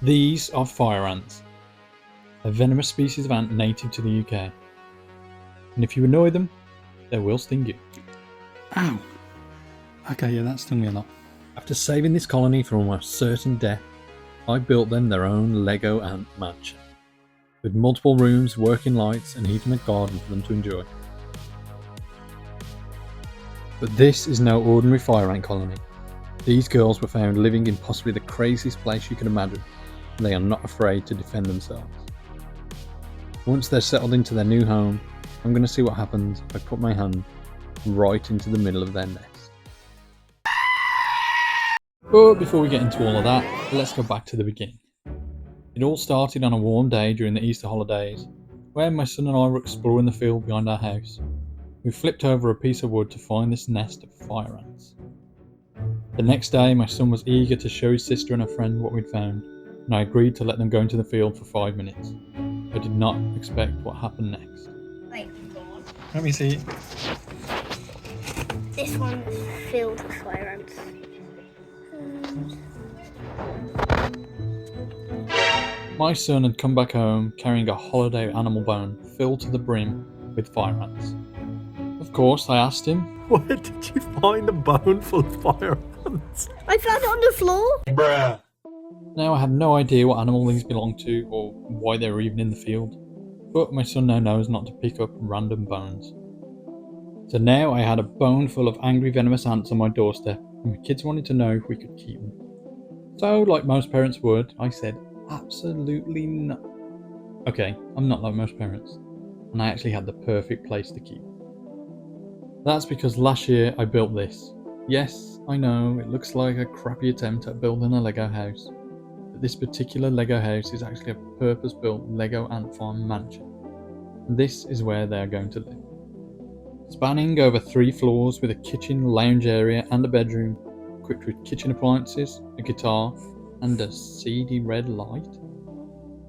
These are fire ants, a venomous species of ant native to the UK. And if you annoy them, they will sting you. Ow! Okay, yeah, that stung me a lot. After saving this colony from almost certain death, I built them their own Lego ant mansion, with multiple rooms, working lights, and even a garden for them to enjoy. But this is no ordinary fire ant colony. These girls were found living in possibly the craziest place you can imagine. They are not afraid to defend themselves. Once they're settled into their new home, I'm going to see what happens if I put my hand right into the middle of their nest. But before we get into all of that, let's go back to the beginning. It all started on a warm day during the Easter holidays, where my son and I were exploring the field behind our house. We flipped over a piece of wood to find this nest of fire ants. The next day, my son was eager to show his sister and her friend what we'd found, and I agreed to let them go into the field for 5 minutes. I did not expect what happened next. Wait, Let me see. this one's filled with fire ants. My son had come back home carrying a holiday animal bone filled to the brim with fire ants. Of course, I asked him, Where did you find a bone full of fire ants? I found it on the floor. Now I have no idea what animal these belong to or why they were even in the field, but my son now knows not to pick up random bones. So now I had a bone full of angry venomous ants on my doorstep, and my kids wanted to know if we could keep them. So, like most parents would, I said, absolutely not. Okay, I'm not like most parents, and I actually had the perfect place to keep. That's because last year I built this. Yes, I know, it looks like a crappy attempt at building a Lego house, but this particular Lego house is actually a purpose-built Lego ant farm mansion. And this is where they are going to live. Spanning over 3 floors with a kitchen, lounge area and a bedroom, equipped with kitchen appliances, a guitar, and a seedy red light.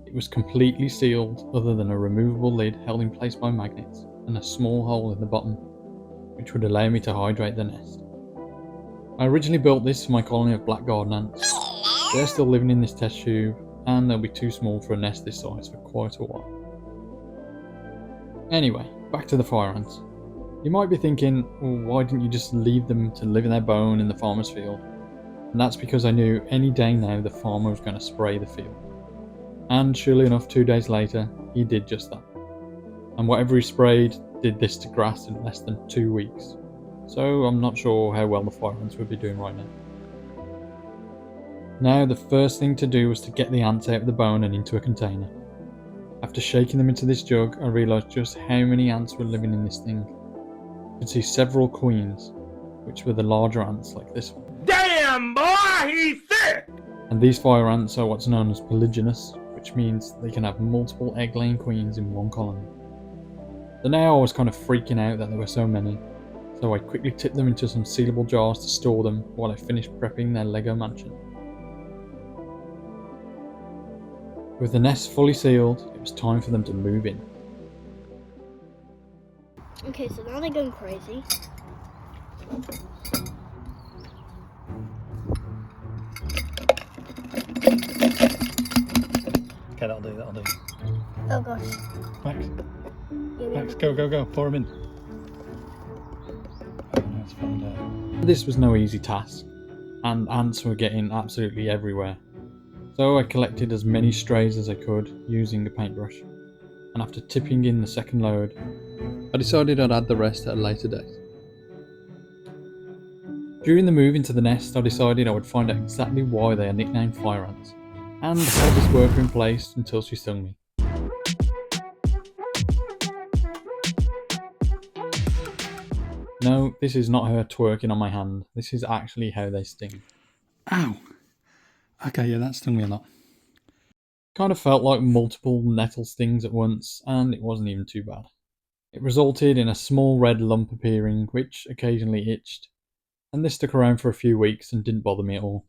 It was completely sealed other than a removable lid held in place by magnets and a small hole in the bottom, which would allow me to hydrate the nest. I originally built this for my colony of black garden ants. They're still living in this test tube, and they'll be too small for a nest this size for quite a while. Anyway, back to the fire ants. You might be thinking, well, why didn't you just leave them to live in their bone in the farmer's field? And that's because I knew any day now the farmer was going to spray the field. And surely enough, 2 days later, he did just that. And whatever he sprayed did this to grass in less than 2 weeks. So I'm not sure how well the fire ants would be doing right now. Now the first thing to do was to get the ants out of the bone and into a container. After shaking them into this jug, I realised just how many ants were living in this thing. You could see several queens, which were the larger ants like this one. Damn, boy, he's sick! And these fire ants are what's known as polygynous, which means they can have multiple egg-laying queens in one colony. So now I was kind of freaking out that there were so many, so I quickly tipped them into some sealable jars to store them while I finished prepping their Lego mansion. With the nest fully sealed, it was time for them to move in. Okay, so now they're going crazy. Okay, that'll do. Oh gosh. Max, Yeah, Max, go, pour them in. Oh, no, it's fallen down. This was no easy task, and ants were getting absolutely everywhere. So I collected as many strays as I could using a paintbrush, and after tipping in the second load, I decided I'd add the rest at a later date. During the move into the nest, I decided I would find out exactly why they are nicknamed fire ants, and hold this worker in place until she stung me. No, this is not her twerking on my hand, this is actually how they sting. Ow! Okay, yeah, that stung me a lot. Kind of felt like multiple nettle stings at once, and it wasn't even too bad. It resulted in a small red lump appearing, which occasionally itched, and this stuck around for a few weeks and didn't bother me at all.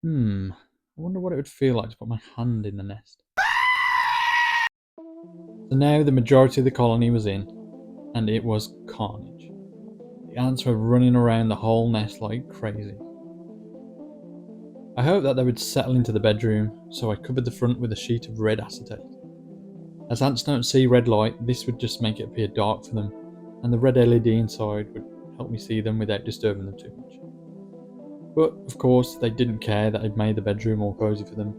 I wonder what it would feel like to put my hand in the nest. So now the majority of the colony was in, and it was carnage. The ants were running around the whole nest like crazy. I hoped that they would settle into the bedroom, so I covered the front with a sheet of red acetate. As ants don't see red light, this would just make it appear dark for them, and the red LED inside would help me see them without disturbing them too much. But of course, they didn't care that I'd made the bedroom all cozy for them.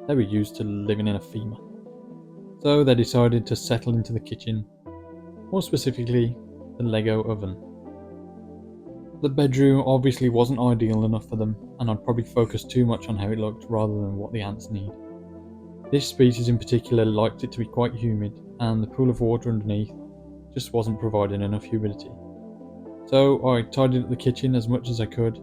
They were used to living in a FEMA. So they decided to settle into the kitchen, more specifically, the Lego oven. The bedroom obviously wasn't ideal enough for them, and I'd probably focus too much on how it looked rather than what the ants need. This species in particular liked it to be quite humid, and the pool of water underneath just wasn't providing enough humidity. So I tidied up the kitchen as much as I could,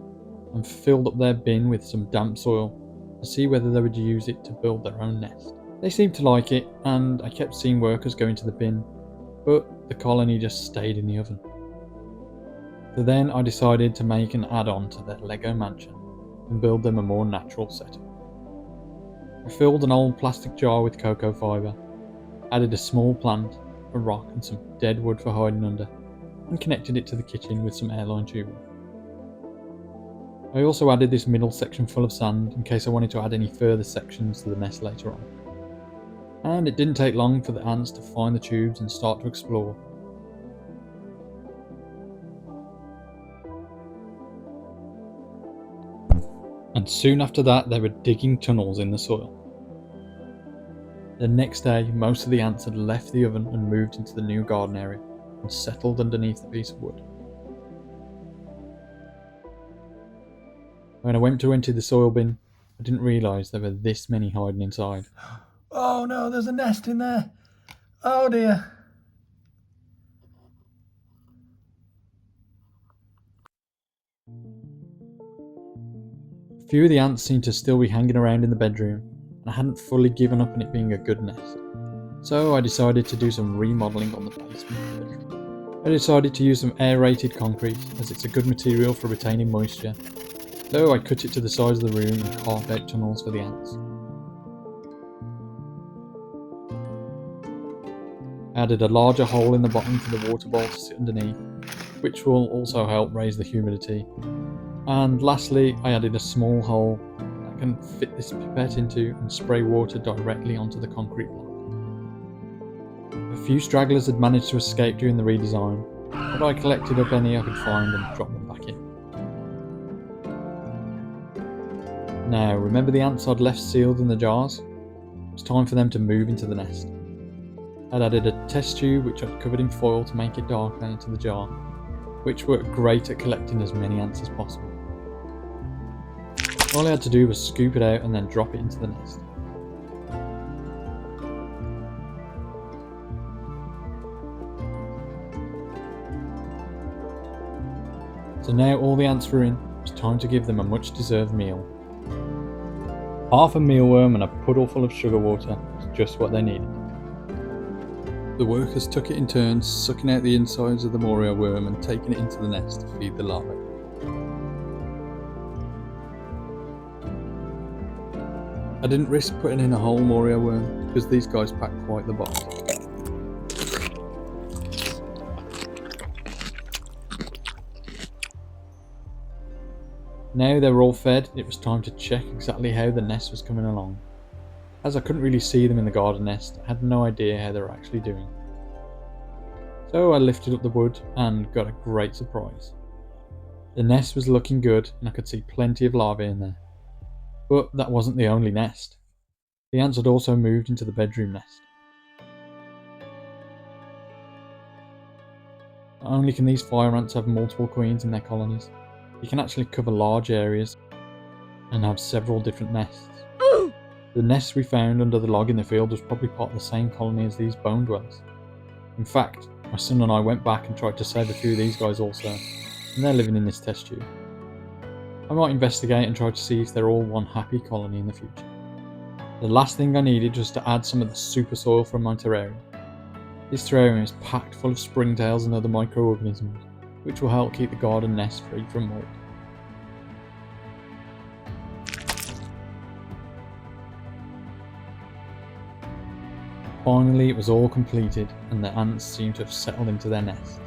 and filled up their bin with some damp soil to see whether they would use it to build their own nest. They seemed to like it, and I kept seeing workers go into the bin, but the colony just stayed in the oven. So then I decided to make an add-on to their Lego mansion and build them a more natural setup. I filled an old plastic jar with cocoa fibre, added a small plant, a rock and some dead wood for hiding under, and connected it to the kitchen with some airline tubing. I also added this middle section full of sand in case I wanted to add any further sections to the nest later on. And it didn't take long for the ants to find the tubes and start to explore. And soon after that they were digging tunnels in the soil. The next day most of the ants had left the oven and moved into the new garden area and settled underneath the piece of wood. When I went to empty the soil bin, I didn't realise there were this many hiding inside. Oh no, there's a nest in there. Oh dear. A few of the ants seemed to still be hanging around in the bedroom, and I hadn't fully given up on it being a good nest. So I decided to do some remodelling on the basement of the bedroom. I decided to use some aerated concrete as it's a good material for retaining moisture, so I cut it to the size of the room and carved out tunnels for the ants. I added a larger hole in the bottom for the water bowl to sit underneath, which will also help raise the humidity. And lastly, I added a small hole that can fit this pipette into and spray water directly onto the concrete block. A few stragglers had managed to escape during the redesign, but I collected up any I could find and dropped them back in. Now, remember the ants I'd left sealed in the jars? It was time for them to move into the nest. I'd added a test tube which I'd covered in foil to make it darker into the jar, which worked great at collecting as many ants as possible. All I had to do was scoop it out and then drop it into the nest. So now all the ants were in, it was time to give them a much deserved meal. Half a mealworm and a puddle full of sugar water was just what they needed. The workers took it in turns, sucking out the insides of the moria worm and taking it into the nest to feed the larvae. I didn't risk putting in a whole moria worm because these guys pack quite the box. Now they were all fed, it was time to check exactly how the nest was coming along. As I couldn't really see them in the garden nest, I had no idea how they were actually doing. So I lifted up the wood and got a great surprise. The nest was looking good and I could see plenty of larvae in there. But that wasn't the only nest. The ants had also moved into the bedroom nest. Not only can these fire ants have multiple queens in their colonies, you can actually cover large areas and have several different nests. The nest we found under the log in the field was probably part of the same colony as these bone dwellers. In fact, my son and I went back and tried to save a few of these guys also, and they're living in this test tube. I might investigate and try to see if they're all one happy colony in the future. The last thing I needed was to add some of the super soil from my terrarium. This terrarium is packed full of springtails and other microorganisms, which will help keep the garden nest free from mold. Finally, it was all completed and the ants seemed to have settled into their nests.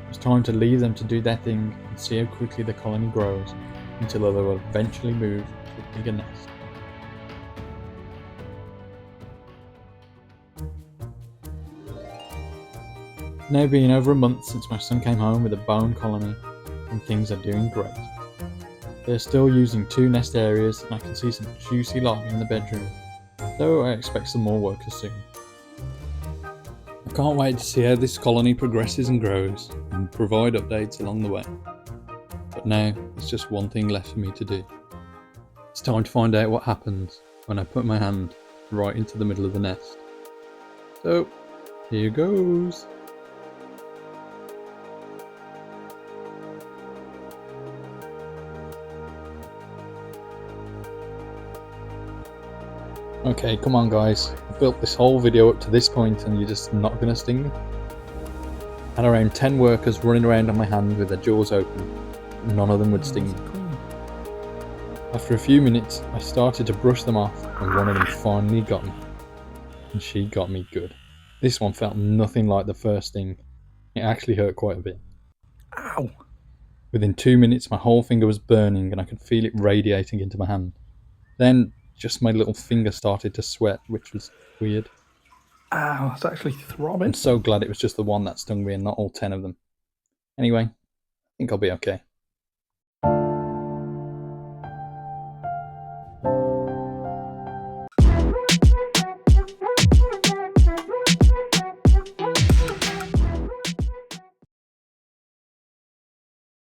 It was time to leave them to do their thing and see how quickly the colony grows until they will eventually move a bigger nest. Now being over a month since my son came home with a bone colony, and things are doing great. They're still using 2 nest areas, and I can see some juicy larvae in the bedroom, though I expect some more workers soon. I can't wait to see how this colony progresses and grows, and provide updates along the way. But now, there's just one thing left for me to do. It's time to find out what happens when I put my hand right into the middle of the nest. So, here goes. Okay, come on guys, I built this whole video up to this point and you're just not going to sting me? I had around 10 workers running around on my hand with their jaws open, and none of them would sting me. After a few minutes, I started to brush them off and one of them finally got me. And she got me good. This one felt nothing like the first sting. It actually hurt quite a bit. Ow! Within 2 minutes my whole finger was burning and I could feel it radiating into my hand. Then just my little finger started to sweat, which was weird. Ow, that's actually throbbing. I'm so glad it was just the one that stung me and not all 10 of them. Anyway, I think I'll be okay.